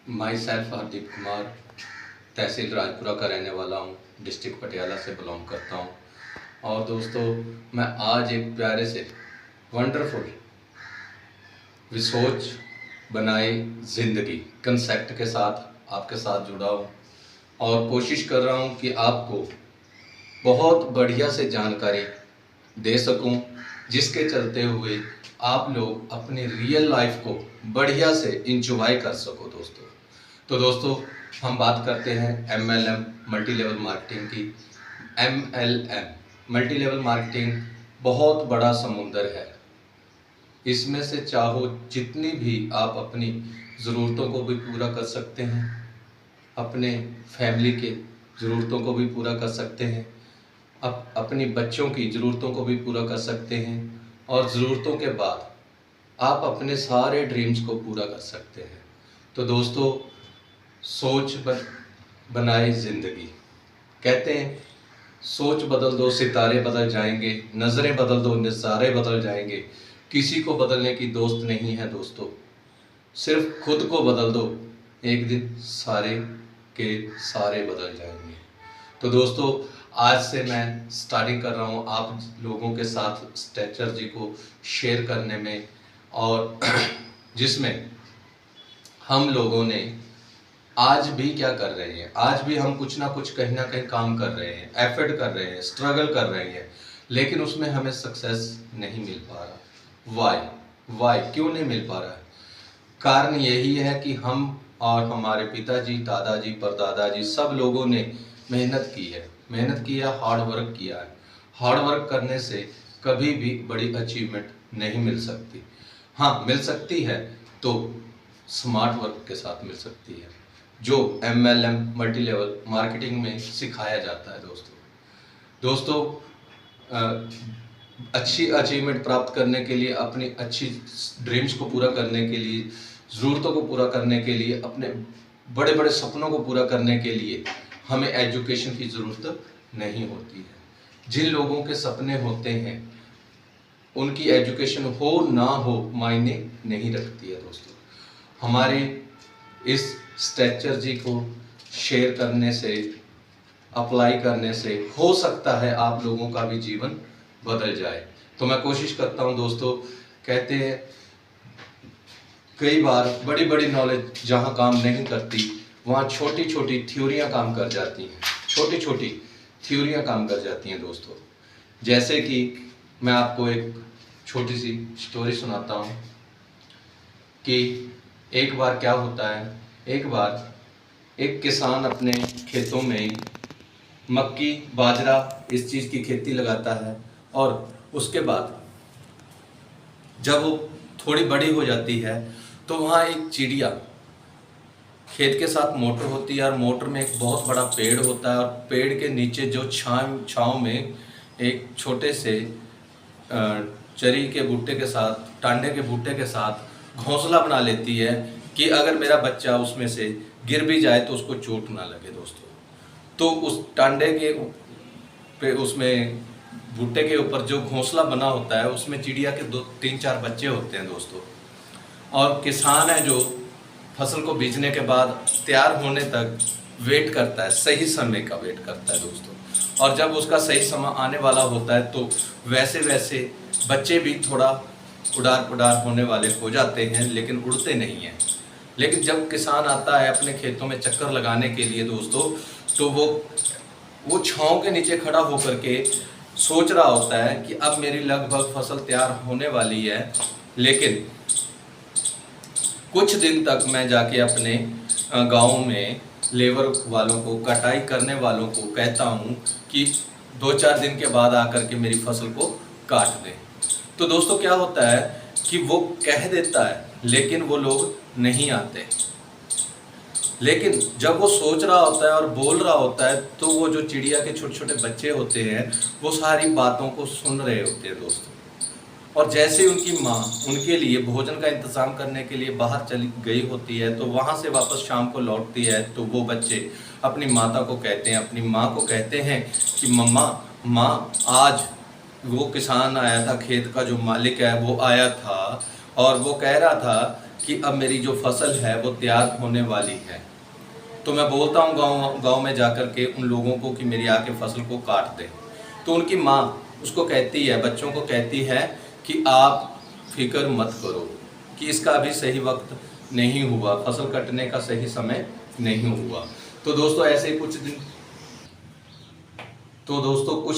My self Hardeep Kumar, तहसील राजपुरा का रहने वाला हूँ, डिस्ट्रिक्ट पटियाला से बिलोंग करता हूँ। और दोस्तों, मैं आज एक प्यारे से वंडरफुल विसोच बनाए ज़िंदगी कंसेप्ट के साथ आपके साथ जुड़ा हूँ और कोशिश कर रहा हूँ कि आपको बहुत बढ़िया से जानकारी दे सकूँ, जिसके चलते हुए आप लोग अपनी रियल लाइफ को बढ़िया से इंजॉय कर सको दोस्तों। तो दोस्तों, हम बात करते हैं MLM मल्टी लेवल मार्केटिंग की। MLM मल्टी लेवल मार्केटिंग बहुत बड़ा समुंदर है। इसमें से चाहो जितनी भी आप अपनी ज़रूरतों को भी पूरा कर सकते हैं, अपने फैमिली के ज़रूरतों को भी पूरा कर सकते हैं, अपनी बच्चों की ज़रूरतों को भी पूरा कर सकते हैं, और ज़रूरतों के बाद आप अपने सारे ड्रीम्स को पूरा कर सकते हैं। तो दोस्तों, सोच बनाए ज़िंदगी। कहते हैं सोच बदल दो सितारे बदल जाएंगे, नज़रें बदल दो नज़ारे बदल जाएंगे। किसी को बदलने की दोस्त नहीं है दोस्तों, सिर्फ खुद को बदल दो, एक दिन सारे के सारे बदल जाएंगे। तो दोस्तों, आज से मैं स्टार्टिंग कर रहा हूँ आप लोगों के साथ स्ट्रेटजी को शेयर करने में, और जिसमें हम लोगों ने आज भी क्या कर रहे हैं, आज भी हम कुछ ना कुछ कहीं ना कहीं काम कर रहे हैं, एफर्ट कर रहे हैं, स्ट्रगल कर रहे हैं, लेकिन उसमें हमें सक्सेस नहीं मिल पा रहा। वाई क्यों नहीं मिल पा रहा है? कारण यही है कि हम और हमारे पिताजी, दादाजी, परदादाजी सब लोगों ने मेहनत की है, हार्ड वर्क किया है। हार्ड वर्क करने से कभी भी बड़ी अचीवमेंट नहीं मिल सकती। हाँ, मिल सकती है तो स्मार्ट वर्क के साथ मिल सकती है, जो MLM मल्टी लेवल मार्केटिंग में सिखाया जाता है दोस्तों। अच्छी अचीवमेंट प्राप्त करने के लिए, अपनी अच्छी ड्रीम्स को पूरा करने के लिए, ज़रूरतों को पूरा करने के लिए, अपने बड़े बड़े सपनों को पूरा करने के लिए हमें एजुकेशन की ज़रूरत नहीं होती है। जिन लोगों के सपने होते हैं उनकी एजुकेशन हो ना हो मायने नहीं रखती है दोस्तों। हमारे इस स्ट्रेटजी को शेयर करने से, अप्लाई करने से हो सकता है आप लोगों का भी जीवन बदल जाए। तो मैं कोशिश करता हूं दोस्तों। कहते हैं कई बार बड़ी बड़ी नॉलेज जहां काम नहीं करती, वहां छोटी छोटी थ्योरियां काम कर जाती हैं, छोटी छोटी थ्योरियां काम कर जाती हैं दोस्तों। जैसे कि मैं आपको एक छोटी सी स्टोरी सुनाता हूं कि एक बार क्या होता है। एक बार एक किसान अपने खेतों में मक्की, बाजरा, इस चीज़ की खेती लगाता है, और उसके बाद जब वो थोड़ी बड़ी हो जाती है तो वहाँ एक चिड़िया, खेत के साथ मोटर होती है और मोटर में एक बहुत बड़ा पेड़ होता है, और पेड़ के नीचे जो छांव में एक छोटे से चरी के बूटे के साथ, टांडे के बूटे के साथ घोंसला बना लेती है कि अगर मेरा बच्चा उसमें से गिर भी जाए तो उसको चोट ना लगे दोस्तों। तो उस टांडे के पे, उसमें भुट्टे के ऊपर जो घोंसला बना होता है, उसमें चिड़िया के 2-3-4 बच्चे होते हैं दोस्तों। और किसान है जो फसल को बीजने के बाद तैयार होने तक वेट करता है, सही समय का वेट करता है दोस्तों। और जब उसका सही समय आने वाला होता है तो वैसे वैसे बच्चे भी थोड़ा उड़ार पुडार होने वाले हो जाते हैं, लेकिन उड़ते नहीं हैं। लेकिन जब किसान आता है अपने खेतों में चक्कर लगाने के लिए दोस्तों, तो वो छांव के नीचे खड़ा होकर के सोच रहा होता है कि अब मेरी लगभग फसल तैयार होने वाली है, लेकिन कुछ दिन तक मैं जाके अपने गांव में लेबर वालों को, कटाई करने वालों को कहता हूं कि 2-4 दिन के बाद आकर के मेरी फसल को काट दें। तो दोस्तों, क्या होता है कि वो कह देता है, लेकिन वो लोग नहीं आते। लेकिन जब वो सोच रहा होता है और बोल रहा होता है, तो वो जो चिड़िया के छोटे छोटे बच्चे होते हैं वो सारी बातों को सुन रहे होते हैं दोस्तों। और जैसे उनकी माँ उनके लिए भोजन का इंतज़ाम करने के लिए बाहर चली गई होती है, तो वहाँ से वापस शाम को लौटती है, तो वो बच्चे अपनी माता को कहते हैं, अपनी माँ को कहते हैं कि मम्मा, माँ, आज वो किसान आया था, खेत का जो मालिक है वो आया था, और वो कह रहा था कि अब मेरी जो फसल है वो तैयार होने वाली है, तो मैं बोलता हूँ गांव में जाकर के उन लोगों को कि मेरी आके फसल को काट दे। तो उनकी माँ उसको कहती है, बच्चों को कहती है कि आप फिक्र मत करो कि इसका अभी सही वक्त नहीं हुआ, फसल कटने का सही समय नहीं हुआ। तो दोस्तों ऐसे ही कुछ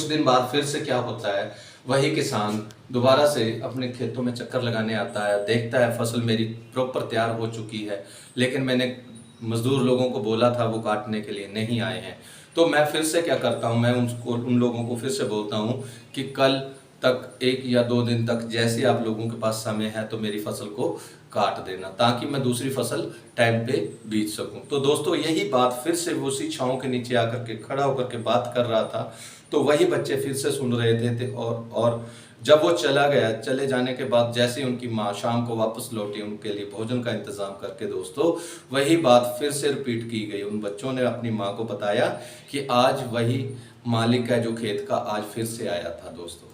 दिन बाद फिर से क्या होता है, वही किसान दोबारा से अपने खेतों में चक्कर लगाने आता है, देखता है फसल मेरी प्रॉपर तैयार हो चुकी है, लेकिन मैंने मजदूर लोगों को बोला था वो काटने के लिए नहीं आए हैं। तो मैं फिर से क्या करता हूँ, मैं उन लोगों को फिर से बोलता हूँ कि कल तक 1 या 2 दिन तक जैसे आप लोगों के पास समय है तो मेरी फसल को काट देना, ताकि मैं दूसरी फसल टाइम पे बीज सकूं। तो दोस्तों यही बात फिर से वो उसी छांव के नीचे आकर के खड़ा होकर के बात कर रहा था, तो वही बच्चे फिर से सुन रहे थे। और जब वो चला गया, चले जाने के बाद जैसे ही उनकी माँ शाम को वापस लौटी उनके लिए भोजन का इंतजाम करके, दोस्तों वही बात फिर से रिपीट की गई। उन बच्चों ने अपनी माँ को बताया कि आज वही मालिक है जो खेत का, आज फिर से आया था दोस्तों।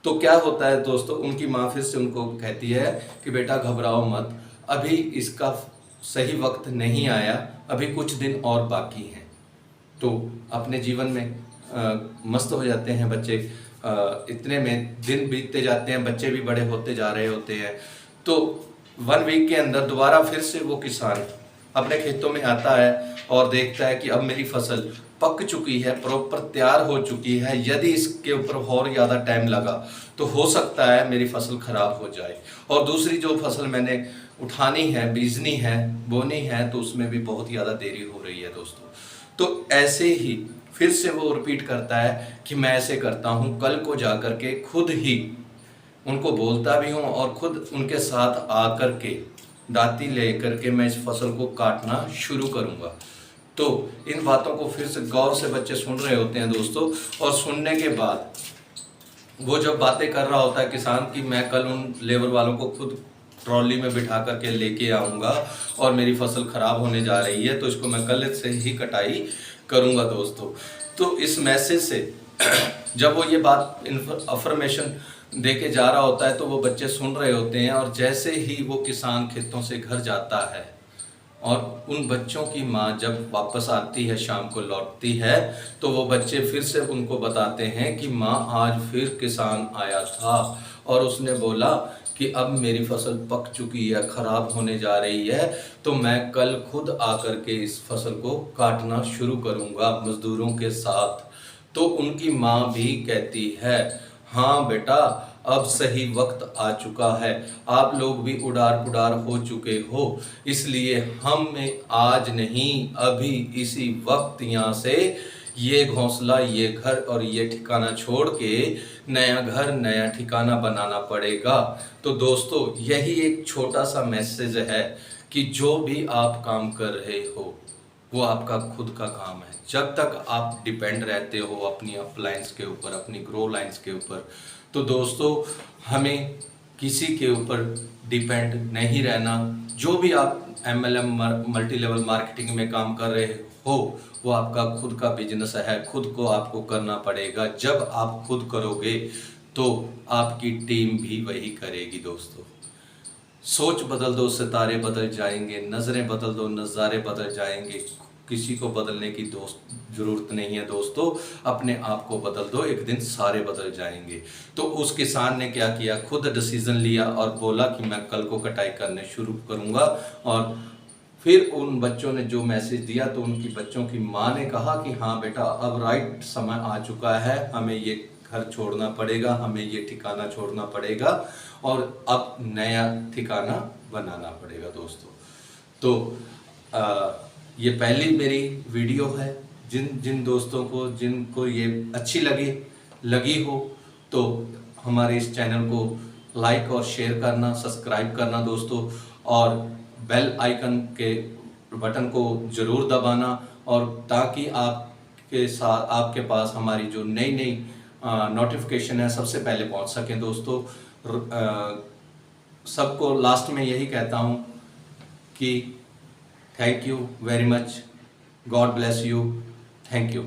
तो क्या होता है दोस्तों, उनकी माँ फिर से उनको कहती है कि बेटा घबराओ मत, अभी इसका सही वक्त नहीं आया, अभी कुछ दिन और बाकी हैं। तो अपने जीवन में मस्त हो जाते हैं बच्चे, इतने में दिन बीतते जाते हैं, बच्चे भी बड़े होते जा रहे होते हैं। तो 1 वीक के अंदर दोबारा फिर से वो किसान अपने खेतों में आता है और देखता है कि अब मेरी फसल पक चुकी है, प्रॉपर तैयार हो चुकी है, यदि इसके ऊपर और ज़्यादा टाइम लगा तो हो सकता है मेरी फसल खराब हो जाए, और दूसरी जो फसल मैंने उठानी है, बीजनी है, बोनी है, तो उसमें भी बहुत ज़्यादा देरी हो रही है दोस्तों। तो ऐसे ही फिर से वो रिपीट करता है कि मैं ऐसे करता हूँ, कल को जा कर के खुद ही उनको बोलता भी हूँ और खुद उनके साथ आकर के दाती लेकर के मैं इस फसल को काटना शुरू करूँगा। तो इन बातों को फिर से गौर से बच्चे सुन रहे होते हैं दोस्तों, और सुनने के बाद वो जब बातें कर रहा होता है किसान की, मैं कल उन लेबर वालों को खुद ट्रॉली में बिठा करके लेके आऊँगा और मेरी फसल खराब होने जा रही है, तो इसको मैं कल से ही कटाई करूँगा दोस्तों। तो इस मैसेज से जब वो ये बात अफर्मेशन दे के जा रहा होता है तो वो बच्चे सुन रहे होते हैं, और जैसे ही वो किसान खेतों से घर जाता है और उन बच्चों की माँ जब वापस आती है, शाम को लौटती है, तो वो बच्चे फिर से उनको बताते हैं कि माँ आज फिर किसान आया था और उसने बोला कि अब मेरी फसल पक चुकी है, खराब होने जा रही है, तो मैं कल खुद आकर के इस फसल को काटना शुरू करूँगा मजदूरों के साथ। तो उनकी माँ भी कहती है, हाँ बेटा अब सही वक्त आ चुका है, आप लोग भी उड़ार पुडार हो चुके हो, इसलिए हमें आज नहीं अभी इसी वक्त यहाँ से ये घोंसला, ये घर और ये ठिकाना छोड़ के नया घर, नया ठिकाना बनाना पड़ेगा। तो दोस्तों यही एक छोटा सा मैसेज है कि जो भी आप काम कर रहे हो वो आपका खुद का काम है। जब तक आप डिपेंड रहते हो अपनी अपलाइंस के ऊपर, अपनी ग्रो लाइंस के ऊपर, तो दोस्तों हमें किसी के ऊपर डिपेंड नहीं रहना। जो भी आप MLM मल्टी लेवल मार्केटिंग में काम कर रहे हो वो आपका खुद का बिजनेस है, खुद को आपको करना पड़ेगा। जब आप खुद करोगे तो आपकी टीम भी वही करेगी दोस्तों। सोच बदल दो, सितारे बदल जाएंगे, नज़रें बदल दो, नज़ारे बदल जाएंगे। किसी को बदलने की ज़रूरत नहीं है दोस्तों, अपने आप को बदल दो, एक दिन सारे बदल जाएंगे। तो उस किसान ने क्या किया, खुद डिसीज़न लिया और बोला कि मैं कल को कटाई करने शुरू करूँगा। और फिर उन बच्चों ने जो मैसेज दिया तो उनकी बच्चों की माँ ने कहा कि हाँ बेटा अब राइट समय आ चुका है, हमें ये घर छोड़ना पड़ेगा, हमें ये ठिकाना छोड़ना पड़ेगा और अब नया ठिकाना बनाना पड़ेगा दोस्तों। तो ये पहली मेरी वीडियो है। जिन दोस्तों को, जिनको ये अच्छी लगी हो तो हमारे इस चैनल को लाइक और शेयर करना, सब्सक्राइब करना दोस्तों, और बेल आइकन के बटन को ज़रूर दबाना, और ताकि आपके पास हमारी जो नई नोटिफिकेशन है सबसे पहले पहुंच सकें दोस्तों। सबको लास्ट में यही कहता हूं कि thank you very much, God bless you, thank you.